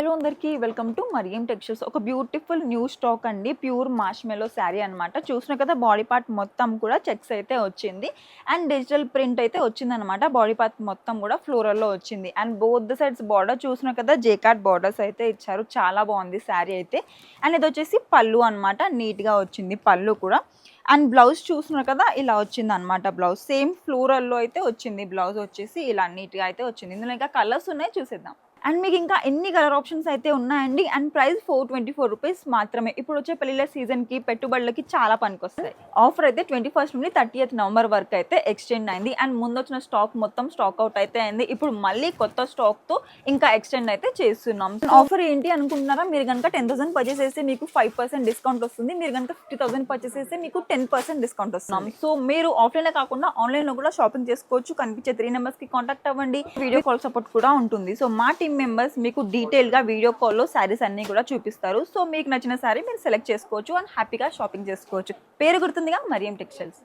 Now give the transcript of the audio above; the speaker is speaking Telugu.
హలో అందరికీ వెల్కమ్ టు మరియం టెక్స్టైల్స్. ఒక బ్యూటిఫుల్ న్యూ స్టాక్ అండి, ప్యూర్ మార్ష్మెలో శారీ అనమాట. చూసిన కదా బాడీ పార్ట్ మొత్తం కూడా చెక్స్ అయితే వచ్చింది అండ్ డిజిటల్ ప్రింట్ అయితే వచ్చిందనమాట. బాడీ పార్ట్ మొత్తం కూడా ఫ్లోరల్లో వచ్చింది and both the sides border చూసిన కదా జేకార్డ్ బార్డర్స్ అయితే ఇచ్చారు. చాలా బాగుంది శారీ అయితే. అండ్ ఇది వచ్చేసి పళ్ళు అనమాట, నీట్గా వచ్చింది పళ్ళు కూడా. అండ్ బ్లౌజ్ చూస్తున్నారు కదా ఇలా వచ్చింది అనమాట. బ్లౌజ్ సేమ్ ఫ్లోరల్లో అయితే వచ్చింది. బ్లౌజ్ వచ్చేసి ఇలా నీట్గా అయితే వచ్చింది. ఇందులో ఇంకా కలర్స్ ఉన్నాయి, చూసేద్దాం. అండ్ మీకు ఇంకా ఎన్ని కలర్ ఆప్షన్స్ అయితే ఉన్నాయండి. అండ్ ప్రైస్ 424 రూపీస్ మాత్రమే. ఇప్పుడు వచ్చే పెళ్లిళ్ళ సీజన్కి పెట్టుబడులకి చాలా పనికొస్తాయి. ఆఫర్ అయితే 21st నుండి 30th నవంబర్ వరకు అయితే ఎక్స్టెండ్ అయింది. అండ్ ముందు వచ్చిన స్టాక్ మొత్తం స్టాక్ అవుట్ అయితే అయింది. ఇప్పుడు మళ్ళీ కొత్త స్టాక్తో ఇంకా ఎక్స్టెండ్ అయితే చేస్తున్నాం. ఆఫర్ ఏంటి అనుకుంటున్నారా? మీరు కనుక 10,000 పర్చేస్ చేస్తే మీకు 5% డిస్కౌంట్ వస్తుంది. మీరు కనుక 50,000 పర్చేస్ చేస్తే మీకు 10% డిస్కౌంట్ వస్తున్నాం. సో మీరు ఆఫ్లైన్లో కాకుండా ఆన్లైన్లో కూడా షాపింగ్ చేసుకోవచ్చు. కనిపించే 3 నెంబర్స్కి కాంటాక్ట్ అవ్వండి. వీడియో కాల్ సపోర్ట్ కూడా ఉంటుంది. సో మా టీమ్ మెంబర్స్ మీకు డీటెయిల్గా వీడియో కాల్లో శారీస్ అన్ని కూడా చూపిస్తారు. సో మీకు నచ్చిన శారీ మీరు సెలెక్ట్ చేసుకోవచ్చు అండ్ హ్యాపీగా షాపింగ్ చేసుకోవచ్చు. పేరు గుర్తుందిగా, మరియం టెక్స్టైల్స్.